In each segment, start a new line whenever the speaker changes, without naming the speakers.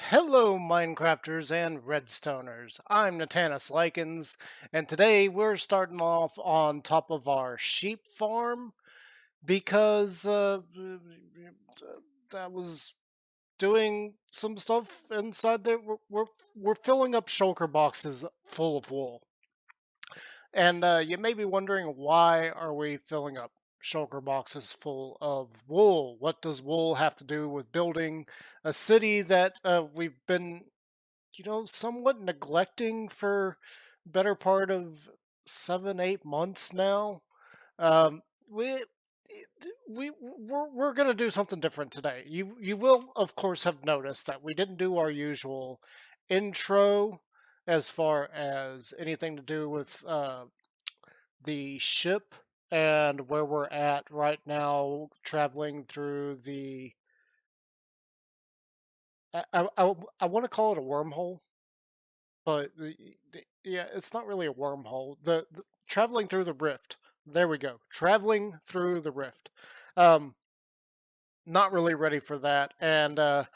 Hello, Minecrafters and Redstoners. I'm Natanus Likens, and today we're starting off on top of our sheep farm because I was doing some stuff inside there. We're filling up shulker boxes full of wool, and you may be wondering, why are we filling up shulker boxes full of wool? What does wool have to do with building a city that we've been somewhat neglecting for better part of 7, 8 months now? Um, we we're gonna do something different today. You will of course have noticed that we didn't do our usual intro as far as anything to do with the ship and where we're at right now, traveling through the. I want to call it a wormhole, but yeah, it's not really a wormhole. The traveling through the rift. There we go. Traveling through the rift. Um, Not really ready for that, and that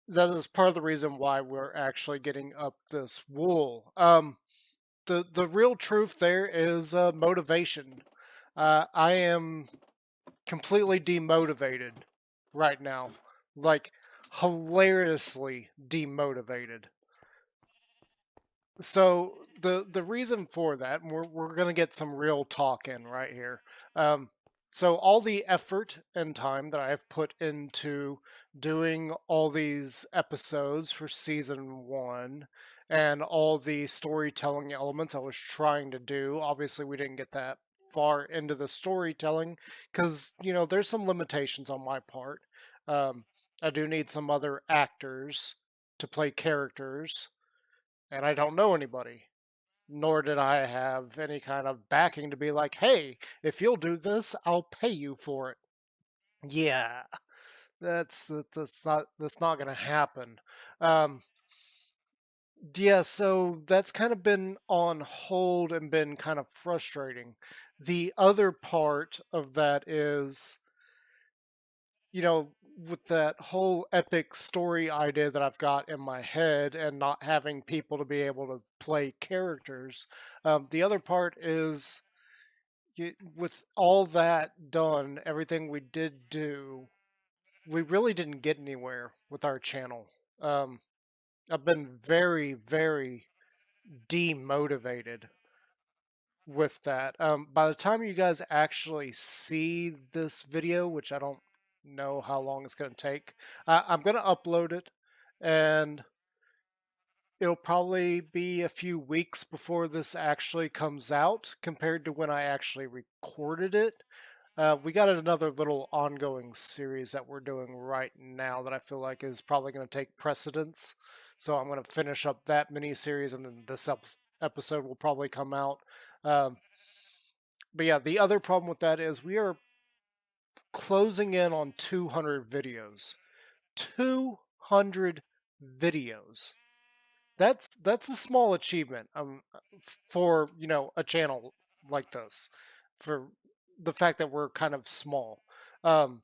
is part of the reason why we're actually getting up this wool. The real truth there is motivation. I am completely demotivated right now, like hilariously demotivated. So the reason for that, and we're gonna get some real talk in right here. Um, so all the effort and time that I have put into doing all these episodes for season 1, and all the storytelling elements I was trying to do. Obviously, we didn't get that far into the storytelling because there's some limitations on my part. Um, I do need some other actors to play characters, and I don't know anybody. Nor did I have any kind of backing to be like, hey, if you'll do this, I'll pay you for it. Yeah, that's not gonna happen. Um, yeah, so that's kind of been on hold and been kind of frustrating. The other part of that is, you know, with that whole epic story idea that I've got in my head and not having people to be able to play characters, the other part is, with all that done, everything we did do, we really didn't get anywhere with our channel. Um, I've been very, very demotivated with that. By the time you guys actually see this video, which I don't know how long it's going to take, I'm going to upload it, and it'll probably be a few weeks before this actually comes out compared to when I actually recorded it. We got another little ongoing series that we're doing right now that I feel like is probably going to take precedence. So I'm going to finish up that mini series, and then this episode will probably come out. Um, but yeah, the other problem with that is we are closing in on 200 videos. 200 videos. That's a small achievement, for a channel like this, for the fact that we're kind of small. Um,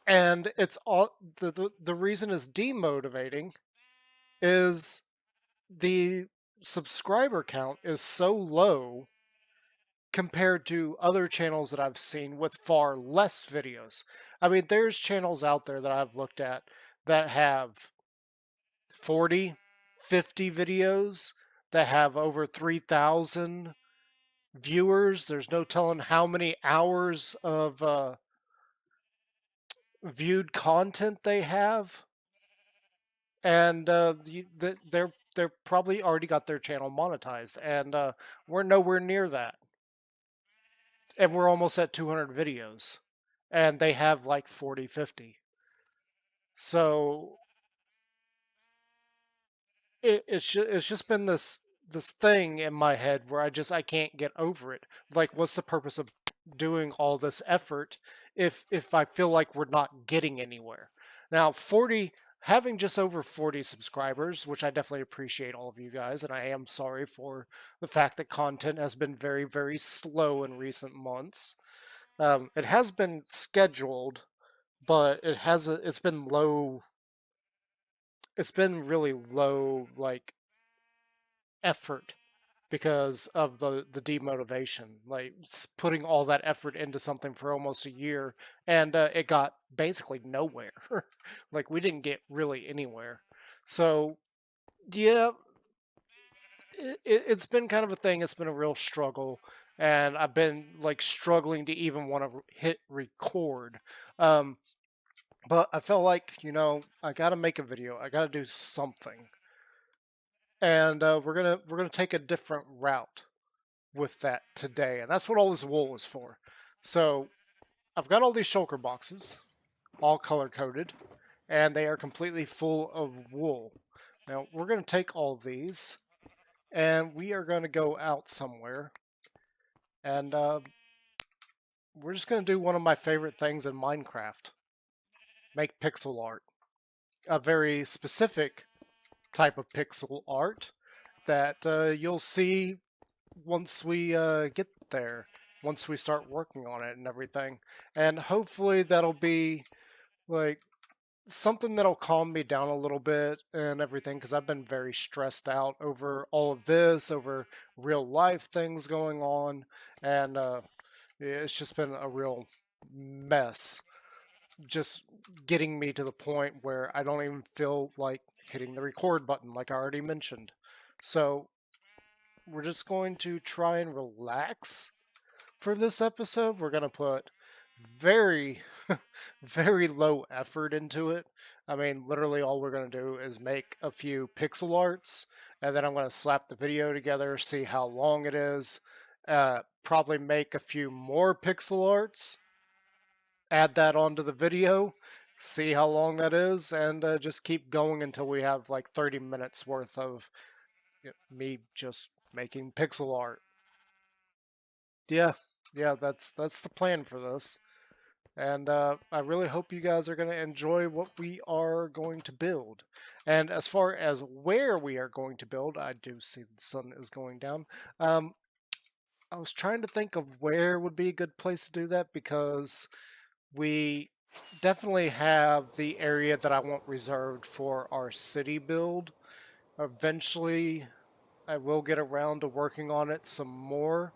and it's all the reason is demotivating is the subscriber count is so low compared to other channels that I've seen with far less videos. I mean, there's channels out there that I've looked at that have 40, 50 videos, that have over 3,000 viewers. There's no telling how many hours of viewed content they have, and they're probably already got their channel monetized, and we're nowhere near that, and we're almost at 200 videos, and they have like 40, 50. So it's just been this thing in my head where I can't get over it. Like, what's the purpose of doing all this effort if I feel like we're not getting anywhere? Now, 40, having just over 40 subscribers, which I definitely appreciate all of you guys, and I am sorry for the fact that content has been very, very slow in recent months. It has been scheduled, but it's been low it's been really low like effort because of the demotivation, like putting all that effort into something for almost a year, and it got basically nowhere. Like we didn't get really anywhere. So yeah, it's been kind of a thing. It's been a real struggle, and I've been like struggling to even want to hit record. Um, but I felt like I got to make a video. I got to do something, and we're gonna take a different route with that today, and that's what all this wool is for. So I've got all these shulker boxes, all color coded, and they are completely full of wool. Now we're gonna take all these, and we are gonna go out somewhere, and we're just gonna do one of my favorite things in Minecraft: make pixel art. A very specific type of pixel art that you'll see once we get there, once we start working on it and everything. And hopefully that'll be like something that'll calm me down a little bit and everything, because I've been very stressed out over all of this, over real life things going on, and it's just been a real mess. Just getting me to the point where I don't even feel like hitting the record button, like I already mentioned. So we're just going to try and relax for this episode. We're going to put very, very low effort into it. I mean, literally, all we're going to do is make a few pixel arts, and then I'm going to slap the video together, see how long it is, probably make a few more pixel arts, add that onto the video, see how long that is, and just keep going until we have like 30 minutes worth of me just making pixel art. Yeah, yeah, that's the plan for this. And I really hope you guys are going to enjoy what we are going to build. And as far as where we are going to build, I do see the sun is going down. I was trying to think of where would be a good place to do that, because we definitely have the area that I want reserved for our city build. Eventually, I will get around to working on it some more.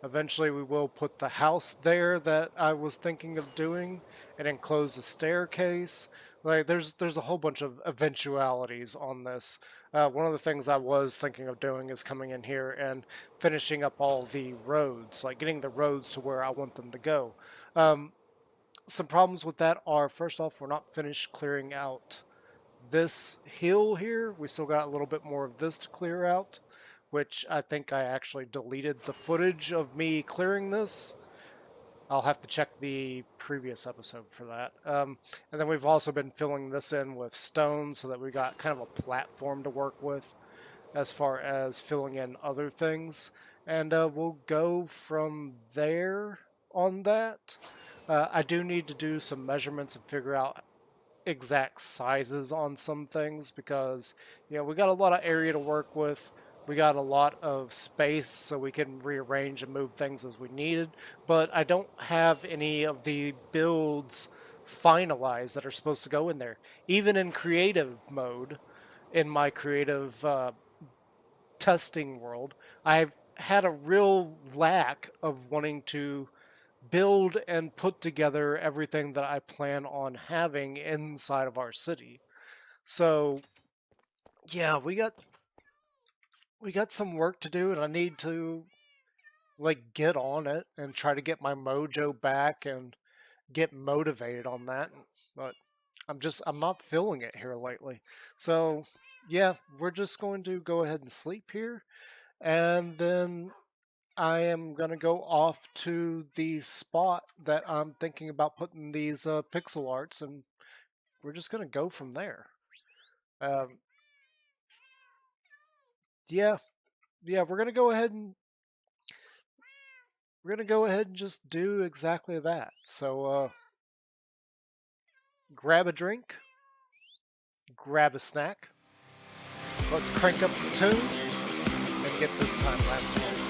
Eventually, we will put the house there that I was thinking of doing, and enclose the staircase. Like, there's a whole bunch of eventualities on this. One of the things I was thinking of doing is coming in here and finishing up all the roads, like getting the roads to where I want them to go. Some problems with that are, first off, we're not finished clearing out this hill here. We still got a little bit more of this to clear out, which I think I actually deleted the footage of me clearing this. I'll have to check the previous episode for that. And then we've also been filling this in with stone so that we got kind of a platform to work with as far as filling in other things. And we'll go from there on that. I do need to do some measurements and figure out exact sizes on some things, because we got a lot of area to work with. We got a lot of space, so we can rearrange and move things as we needed, but I don't have any of the builds finalized that are supposed to go in there. Even in creative mode, in my creative testing world, I've had a real lack of wanting to build and put together everything that I plan on having inside of our city. So yeah, we got some work to do, and I need to like get on it and try to get my mojo back and get motivated on that. But I'm not feeling it here lately. So yeah, we're just going to go ahead and sleep here, and then I am going to go off to the spot that I'm thinking about putting these pixel arts, and we're just going to go from there. Um, yeah, yeah, we're going to go ahead and just do exactly that. So grab a drink, grab a snack, let's crank up the tunes and get this time lapse rolling.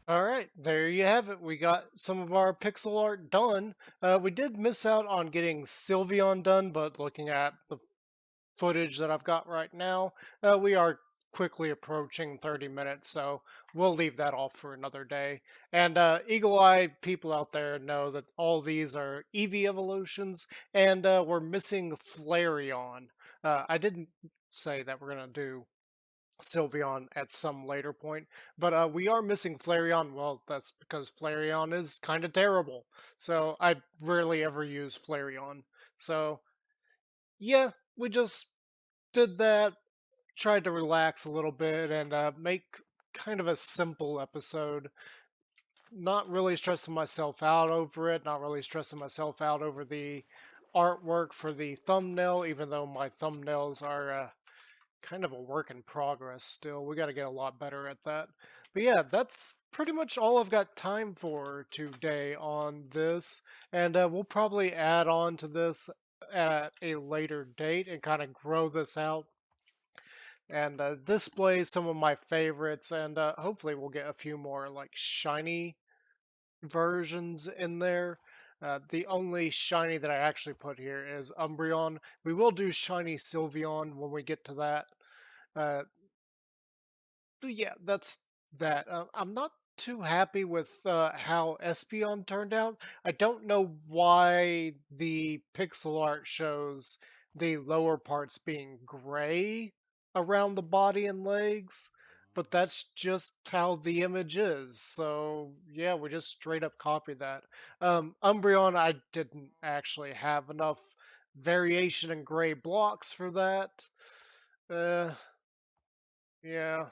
All right, there you have it. We got some of our pixel art done. We did miss out on getting Sylveon done, but looking at the footage that I've got right now, we are quickly approaching 30 minutes, so we'll leave that off for another day. And eagle-eyed people out there know that all these are Eevee evolutions, and we're missing Flareon. I didn't say that we're going to do Sylveon at some later point. But we are missing Flareon. Well, that's because Flareon is kind of terrible. So I rarely ever use Flareon. So yeah, we just did that, tried to relax a little bit and make kind of a simple episode. Not really stressing myself out over it, not really stressing myself out over the artwork for the thumbnail, even though my thumbnails are kind of a work in progress still. We got to get a lot better at that. But yeah, that's pretty much all I've got time for today on this. And we'll probably add on to this at a later date and kind of grow this out and display some of my favorites. And hopefully, we'll get a few more like shiny versions in there. The only shiny that I actually put here is Umbreon. We will do shiny Sylveon when we get to that. Uh, but yeah, that's that. I'm not too happy with how Espeon turned out. I don't know why the pixel art shows the lower parts being gray around the body and legs, but that's just how the image is. So yeah, we just straight up copied that. Umbreon, I didn't actually have enough variation in gray blocks for that. Uh, yeah,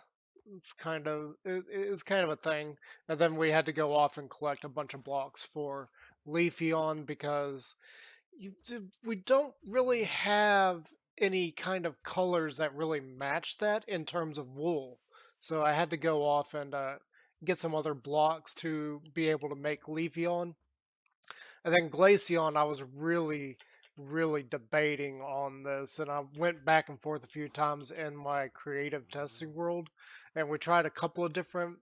it's kind of a thing. And then we had to go off and collect a bunch of blocks for Leafeon because we don't really have any kind of colors that really match that in terms of wool. So I had to go off and get some other blocks to be able to make Leafeon. And then Glaceon, I was really debating on this, and I went back and forth a few times in my creative testing world, and we tried a couple of different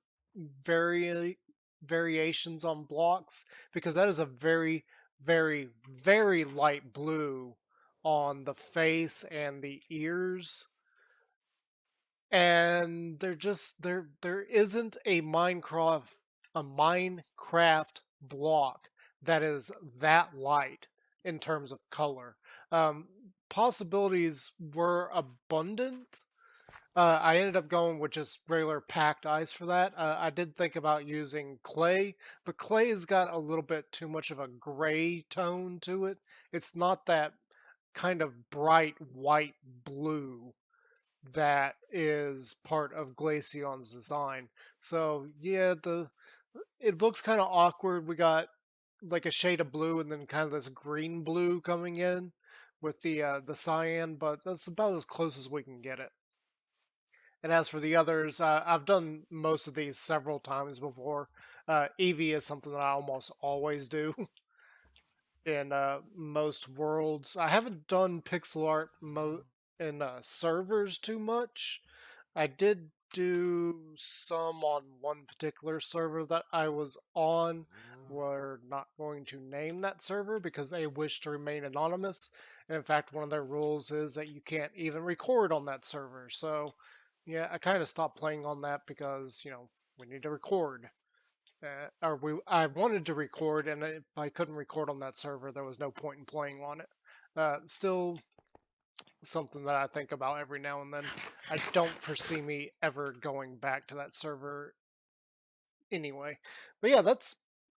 vari- variations on blocks because that is a very light blue on the face and the ears, and there isn't a Minecraft block that is that light in terms of color. Um, Possibilities were abundant. I ended up going with just regular packed ice for that. I did think about using clay, but clay has got a little bit too much of a gray tone to it. It's not that kind of bright white blue that is part of Glaceon's design. So yeah, the it looks kind of awkward. We got like a shade of blue and then kind of this green blue coming in with the cyan, but that's about as close as we can get it. And as for the others, I've done most of these several times before. Eevee is something that I almost always do in most worlds. I haven't done pixel art in servers too much. I did do some on one particular server that I was on. We're not going to name that server because they wish to remain anonymous. And in fact, one of their rules is that you can't even record on that server. So, yeah, I kind of stopped playing on that because, we need to record. I wanted to record, and if I couldn't record on that server, there was no point in playing on it. Still something that I think about every now and then. I don't foresee me ever going back to that server anyway. But yeah, that's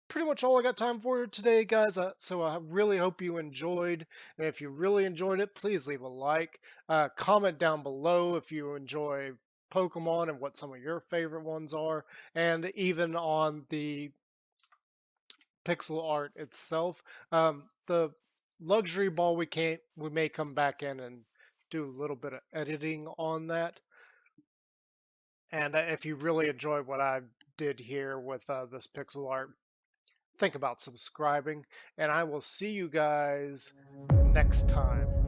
pretty much all I got time for today, guys. So I really hope you enjoyed. And if you really enjoyed it, please leave a like. Comment down below if you enjoy Pokemon and what some of your favorite ones are. And even on the pixel art itself. The luxury ball we may come back in and do a little bit of editing on that. And if you really enjoyed what I did here with this pixel art, think about subscribing. And I will see you guys next time.